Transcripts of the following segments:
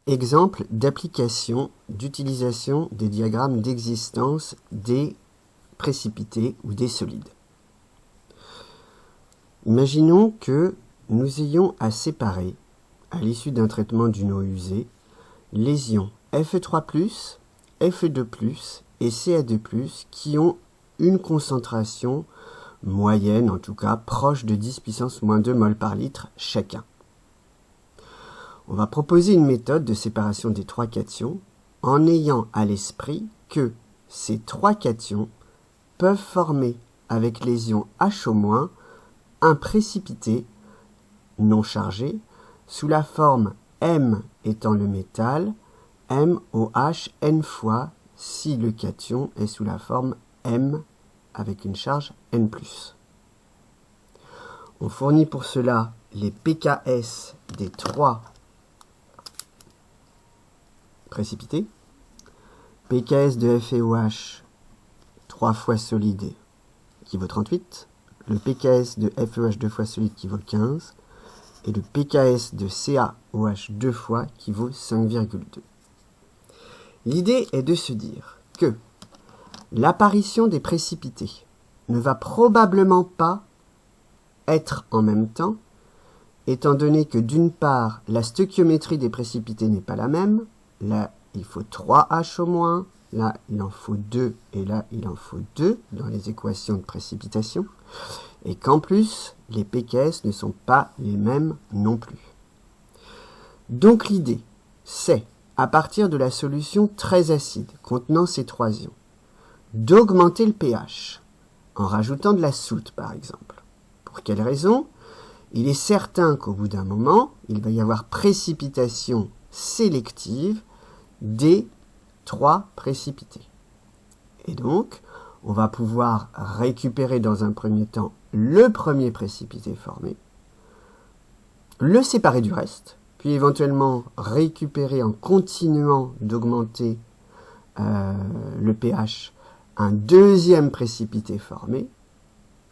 Exemple d'application d'utilisation des diagrammes d'existence des précipités ou des solides. Imaginons que nous ayons à séparer, à l'issue d'un traitement d'une eau usée, les ions Fe3+, Fe2+, et Ca2+, qui ont une concentration moyenne, en tout cas proche de 10 puissance moins 2 mol par litre chacun. On va proposer une méthode de séparation des trois cations en ayant à l'esprit que ces trois cations peuvent former avec les ions H- un précipité non chargé sous la forme M étant le métal, MOH n fois si le cation est sous la forme M avec une charge N+. On fournit pour cela les pKs des trois précipités. pKs de FeOH 3 fois solide qui vaut 38, le pKs de FeOH 2 fois solide qui vaut 15, et le pKs de CaOH 2 fois qui vaut 5,2. L'idée est de se dire que l'apparition des précipités ne va probablement pas être en même temps, étant donné que d'une part, la stoichiométrie des précipités n'est pas la même. Là, il faut 3H au moins, là, il en faut 2, et là, il en faut 2 dans les équations de précipitation, et qu'en plus, les pKs ne sont pas les mêmes non plus. Donc l'idée, c'est, à partir de la solution très acide contenant ces trois ions, d'augmenter le pH, en rajoutant de la soute par exemple. Pour quelle raison? Il est certain qu'au bout d'un moment, il va y avoir précipitation sélective des trois précipités. Et donc, on va pouvoir récupérer dans un premier temps le premier précipité formé, le séparer du reste, puis éventuellement récupérer en continuant d'augmenter le pH un deuxième précipité formé,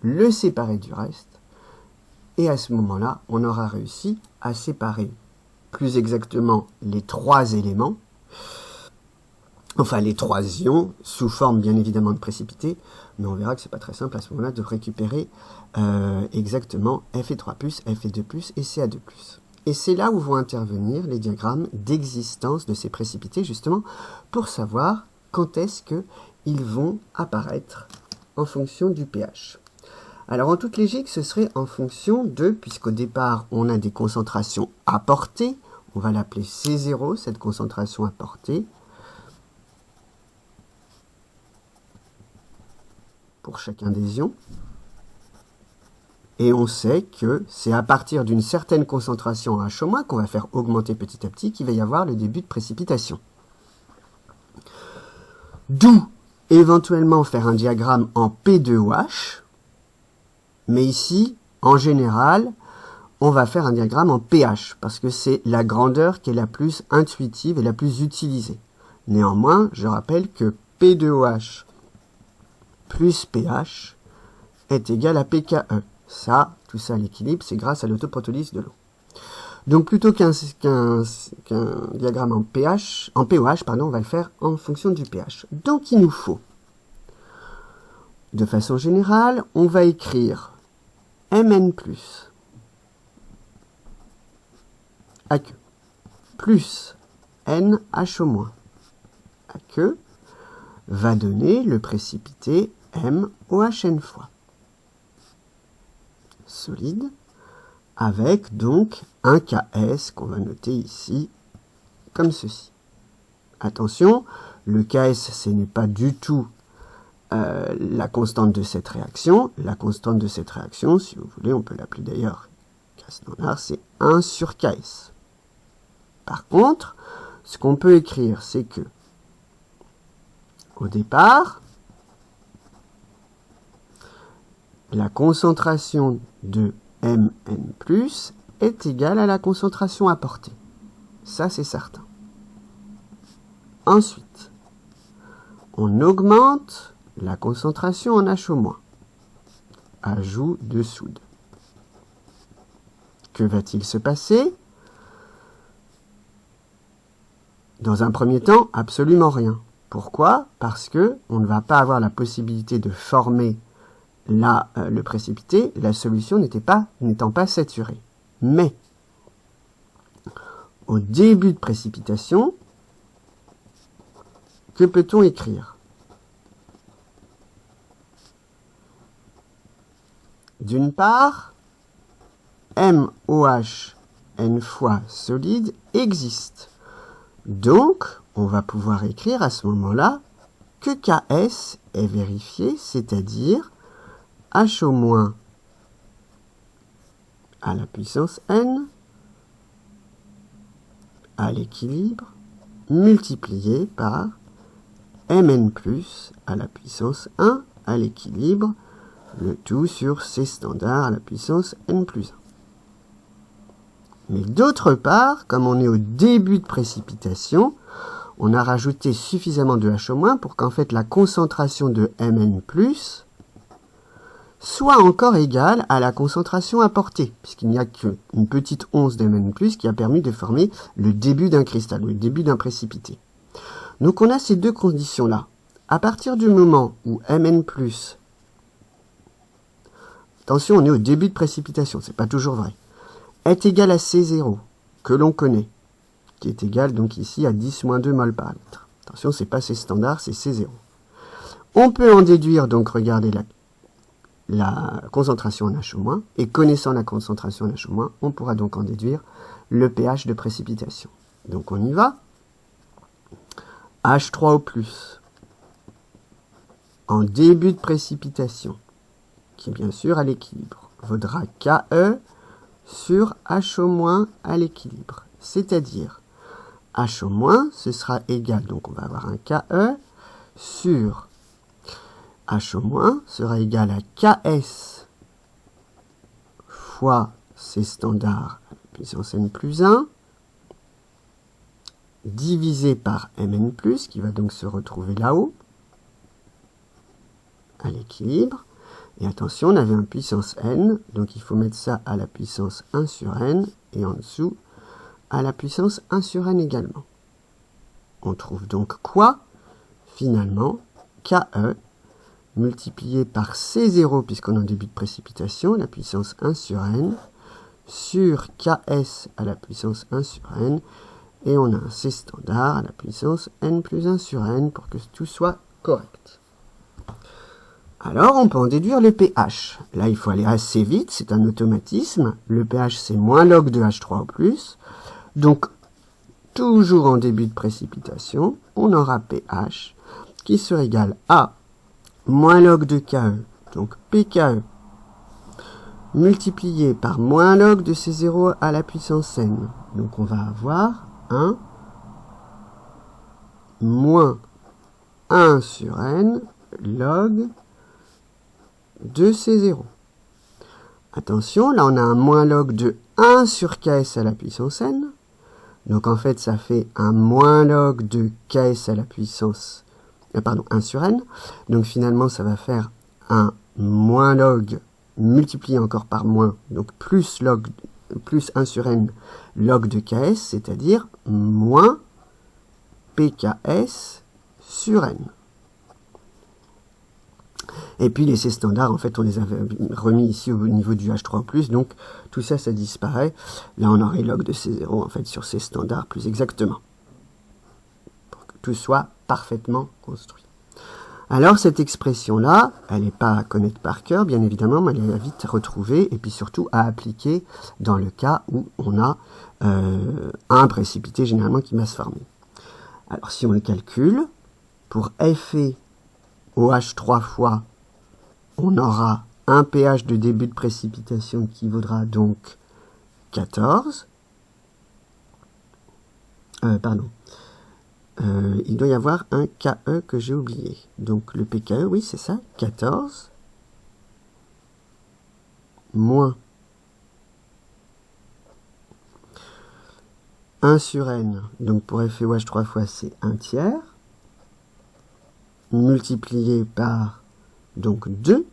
le séparer du reste, et à ce moment-là, on aura réussi à séparer plus exactement les trois éléments, enfin les trois ions, sous forme bien évidemment de précipités, mais on verra que c'est pas très simple à ce moment-là de récupérer exactement Fe3+, Fe2+, et Ca2+. Et c'est là où vont intervenir les diagrammes d'existence de ces précipités, justement, pour savoir quand est-ce qu'ils vont apparaître en fonction du pH. Alors en toute logique, ce serait en fonction de, puisqu'au départ, on a des concentrations apportées, on va l'appeler C0, cette concentration apportée, pour chacun des ions. Et on sait que c'est à partir d'une certaine concentration en H- qu'on va faire augmenter petit à petit qu'il va y avoir le début de précipitation. D'où, éventuellement, faire un diagramme en P2OH, mais ici, en général, on va faire un diagramme en pH, parce que c'est la grandeur qui est la plus intuitive et la plus utilisée. Néanmoins, je rappelle que P2OH plus pH est égal à pKe. Ça, tout ça à l'équilibre, c'est grâce à l'autoprotolyse de l'eau. Donc plutôt qu'un diagramme en pH, en pOH, pardon, on va le faire en fonction du pH. Donc il nous faut, de façon générale, on va écrire Mn+, AQ, plus NH-, AQ, va donner le précipité MOHn fois. Solide, avec donc un Ks qu'on va noter ici, comme ceci. Attention, le Ks, ce n'est pas du tout la constante de cette réaction. La constante de cette réaction, si vous voulez, on peut l'appeler d'ailleurs K standard, c'est 1 sur Ks. Par contre, ce qu'on peut écrire, c'est que au départ, la concentration de Mn+, est égale à la concentration apportée. Ça, c'est certain. Ensuite, on augmente la concentration en H-. Ajout de soude. Que va-t-il se passer? Dans un premier temps, absolument rien. Pourquoi? Parce que on ne va pas avoir la possibilité de former le précipité, la solution n'étant pas saturée. Mais, au début de précipitation, que peut-on écrire? D'une part, MOH n fois solide existe. Donc, on va pouvoir écrire à ce moment-là que KS est vérifié, c'est-à-dire H au moins à la puissance n à l'équilibre multiplié par Mn plus à la puissance 1 à l'équilibre, le tout sur C standard à la puissance n plus 1. Mais d'autre part, comme on est au début de précipitation, on a rajouté suffisamment de H- pour qu'en fait la concentration de Mn+, soit encore égale à la concentration apportée, puisqu'il n'y a qu'une petite once d'Mn+, qui a permis de former le début d'un cristal, le début d'un précipité. Donc on a ces deux conditions-là. À partir du moment où Mn+, attention, on est au début de précipitation, c'est pas toujours vrai, est égal à C0, que l'on connaît, qui est égal donc ici à 10-2 mol par litre. Attention, c'est pas C standard, c'est C0. On peut en déduire, donc regardez la concentration en H-, et connaissant la concentration en H-, on pourra donc en déduire le pH de précipitation. Donc on y va. H3 au plus, en début de précipitation, qui est bien sûr à l'équilibre, vaudra KE sur H- à l'équilibre. C'est-à-dire, H-, ce sera égal, donc on va avoir un KE sur H- sera égal à KS fois C standard à la puissance n plus 1, divisé par Mn+, qui va donc se retrouver là-haut, à l'équilibre. Et attention, on avait un puissance n, donc il faut mettre ça à la puissance 1 sur n, et en dessous, à la puissance 1 sur n également. On trouve donc quoi? Finalement, KE multiplié par C0, puisqu'on est en début de précipitation, la puissance 1 sur n, sur KS à la puissance 1 sur n, et on a un C standard à la puissance n plus 1 sur n pour que tout soit correct. Alors, on peut en déduire le pH. Là, il faut aller assez vite, c'est un automatisme. Le pH, c'est moins log de H3 au plus. Donc, toujours en début de précipitation, on aura pH qui sera égal à moins log de KE, donc pKe, multiplié par moins log de C0 à la puissance n. Donc, on va avoir 1 moins 1 sur n log de C0. Attention, là on a un moins log de 1 sur Ks à la puissance n. Donc en fait ça fait un moins log de Ks à la puissance 1 sur n. Donc finalement ça va faire un moins log multiplié encore par moins, donc plus 1 sur n log de Ks, c'est-à-dire moins pKs sur n. Et puis les C standards, en fait, on les avait remis ici au niveau du H3+, donc tout ça, ça disparaît. Là, on aurait log de C0, en fait, sur C standards plus exactement. Pour que tout soit parfaitement construit. Alors, cette expression-là, elle n'est pas à connaître par cœur, bien évidemment, mais elle est à vite retrouver, et puis surtout à appliquer dans le cas où on a un précipité, généralement, qui va se former. Alors, si on le calcule, pour Fe OH 3 fois, on aura un pH de début de précipitation qui vaudra donc 14. Il doit y avoir un KE que j'ai oublié. Donc le pKe, oui, c'est ça, 14 moins 1 sur n, donc pour FeOH 3 fois, c'est 1 tiers, multiplié par donc 2,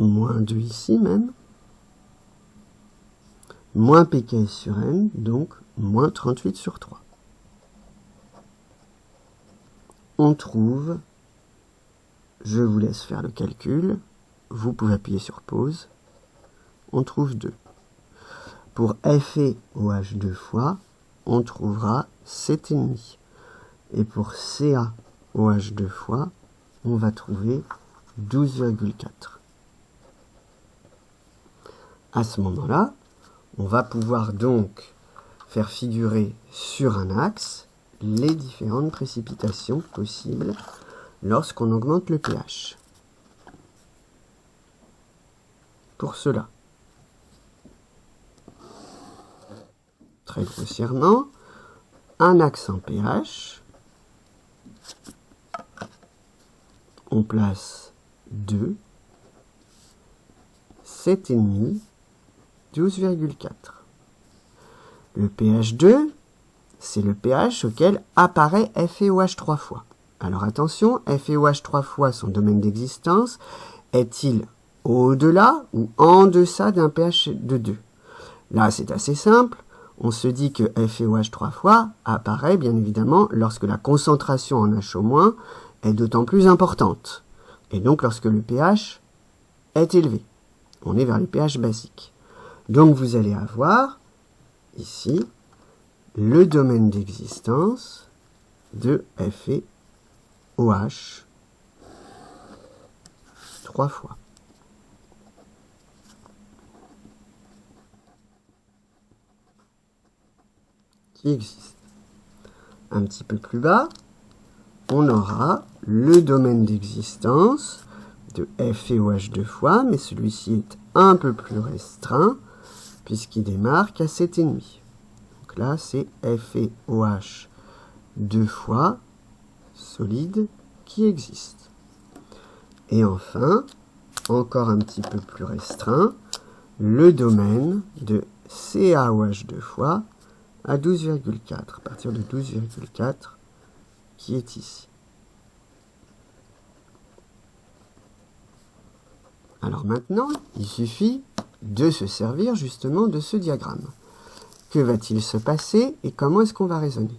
moins 2 ici même, moins pks sur n, donc moins 38 sur 3. On trouve, je vous laisse faire le calcul, vous pouvez appuyer sur pause, on trouve 2. Pour Fe OH 2 fois, on trouvera 7,5. Et pour Ca OH 2 fois, on va trouver 12,4. À ce moment-là, on va pouvoir donc faire figurer sur un axe les différentes précipitations possibles lorsqu'on augmente le pH. Pour cela, très grossièrement, un axe en pH, on place 2, 7,5, 12,4. Le pH 2, c'est le pH auquel apparaît FeOH 3 fois. Alors attention, FeOH 3 fois, son domaine d'existence, est-il au-delà ou en deçà d'un pH de 2? Là, c'est assez simple. On se dit que FeOH 3 fois apparaît bien évidemment lorsque la concentration en H- est d'autant plus importante. Et donc lorsque le pH est élevé. On est vers les pH basiques. Donc vous allez avoir ici le domaine d'existence de FeOH 3 fois. Qui existe. Un petit peu plus bas, on aura le domaine d'existence de FeOH 2 fois, mais celui-ci est un peu plus restreint, puisqu'il démarque à 7,5. Donc là, c'est FeOH 2 fois solide qui existe. Et enfin, encore un petit peu plus restreint, le domaine de CaOH 2 fois à 12,4, à partir de 12,4 qui est ici. Alors maintenant, il suffit de se servir justement de ce diagramme. Que va-t-il se passer et comment est-ce qu'on va raisonner?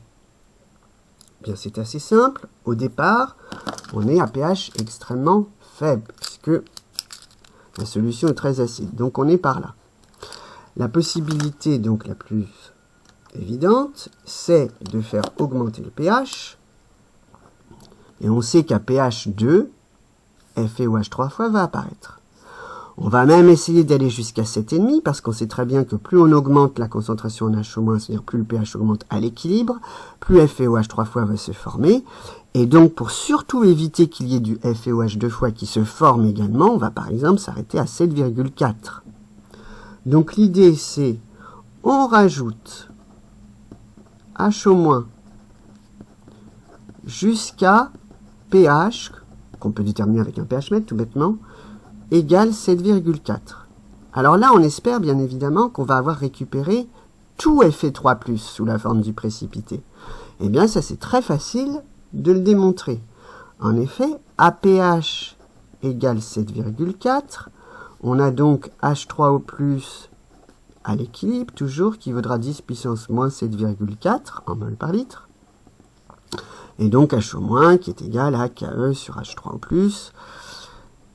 Bien, c'est assez simple. Au départ, on est à pH extrêmement faible, puisque la solution est très acide. Donc on est par là. La possibilité donc la plus évidente, c'est de faire augmenter le pH. Et on sait qu'à pH 2, FeOH 3 fois va apparaître. On va même essayer d'aller jusqu'à 7,5 parce qu'on sait très bien que plus on augmente la concentration en H-, c'est-à-dire plus le pH augmente à l'équilibre, plus FeOH 3 fois va se former. Et donc, pour surtout éviter qu'il y ait du FeOH 2 fois qui se forme également, on va par exemple s'arrêter à 7,4. Donc l'idée c'est, on rajoute H- jusqu'à pH, qu'on peut déterminer avec un pH mètre tout bêtement, égale 7,4. Alors là, on espère bien évidemment qu'on va avoir récupéré tout Fe3+, sous la forme du précipité. Eh bien, ça c'est très facile de le démontrer. En effet, à pH égale 7,4, on a donc H3O+, à l'équilibre, toujours, qui vaudra 10 puissance moins 7,4 en mol par litre. Et donc H- qui est égal à Ke sur H3O+,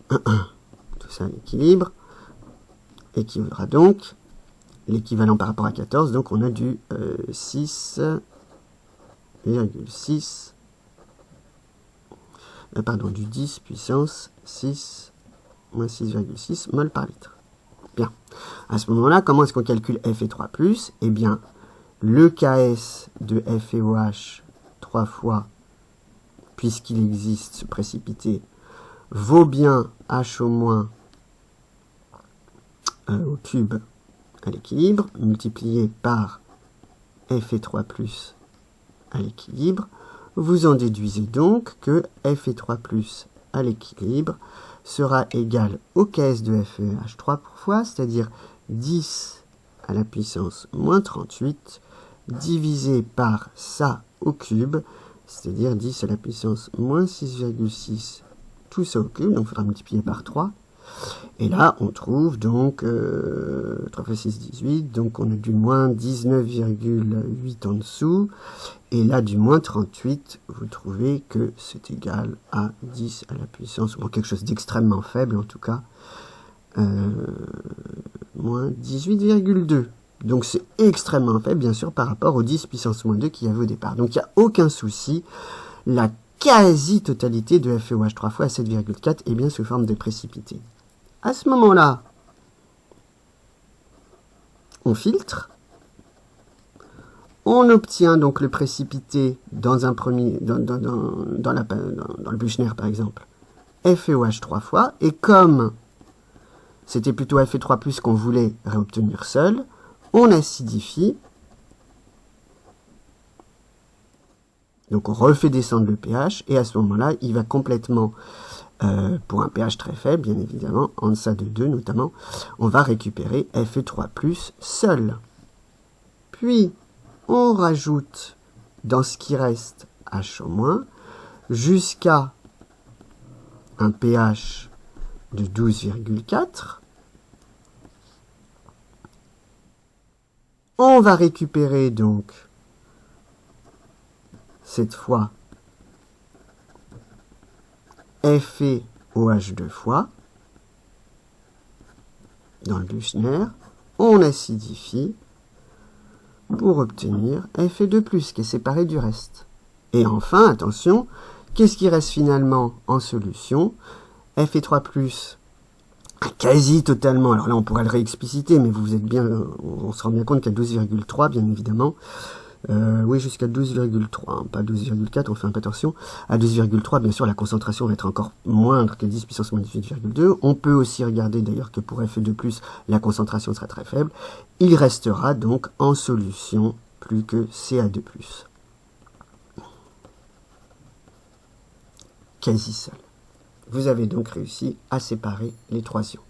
tout ça à l'équilibre, et qui vaudra donc l'équivalent par rapport à 14, donc on a du 6,6, du 10 puissance 6 moins 6,6 mol par litre. Bien. À ce moment-là, comment est-ce qu'on calcule Fe3+? Eh bien, le Ks de FeOH 3 fois, puisqu'il existe ce précipité, vaut bien H au moins au cube à l'équilibre, multiplié par Fe3+ à l'équilibre. Vous en déduisez donc que Fe3+ à l'équilibre sera égal au Ks de FeOH 3 fois, c'est-à-dire 10 à la puissance moins 38, divisé par ça au cube, c'est-à-dire 10 à la puissance moins 6,6, tout ça au cube, donc il faudra multiplier par 3, Et là, on trouve donc 3 x 6, 18, donc on a du moins 19,8 en dessous. Et là, du moins 38, vous trouvez que c'est égal à 10 à la puissance, ou quelque chose d'extrêmement faible en tout cas, moins 18,2. Donc c'est extrêmement faible, bien sûr, par rapport au 10 puissance moins 2 qu'il y avait au départ. Donc il n'y a aucun souci, la quasi-totalité de FeOH 3 fois à 7,4 est bien sous forme de précipité. À ce moment-là, on filtre. On obtient donc le précipité dans un premier, dans le Büchner par exemple, FeOH 3 fois, et comme c'était plutôt Fe3+ qu'on voulait réobtenir seul, on acidifie, donc on refait descendre le pH, et à ce moment-là, il va complètement, pour un pH très faible, bien évidemment, en deçà de 2 notamment, on va récupérer Fe3+ seul. Puis, on rajoute dans ce qui reste H- jusqu'à un pH de 12,4. On va récupérer donc cette fois FeOH 2 fois dans le Büchner. On acidifie pour obtenir Fe2+, qui est séparé du reste. Et enfin, attention, qu'est-ce qui reste finalement en solution? Fe3+, quasi totalement, alors là on pourrait le réexpliciter, mais vous êtes bien, on se rend bien compte qu'à 12,3, bien évidemment, oui, jusqu'à 12,3, hein, pas 12,4, on fait un peu attention. À 12,3, bien sûr, la concentration va être encore moindre que 10 puissance moins 18,2. On peut aussi regarder d'ailleurs que pour Fe2+, la concentration sera très faible. Il restera donc en solution plus que Ca2+. Quasi seul. Vous avez donc réussi à séparer les trois ions.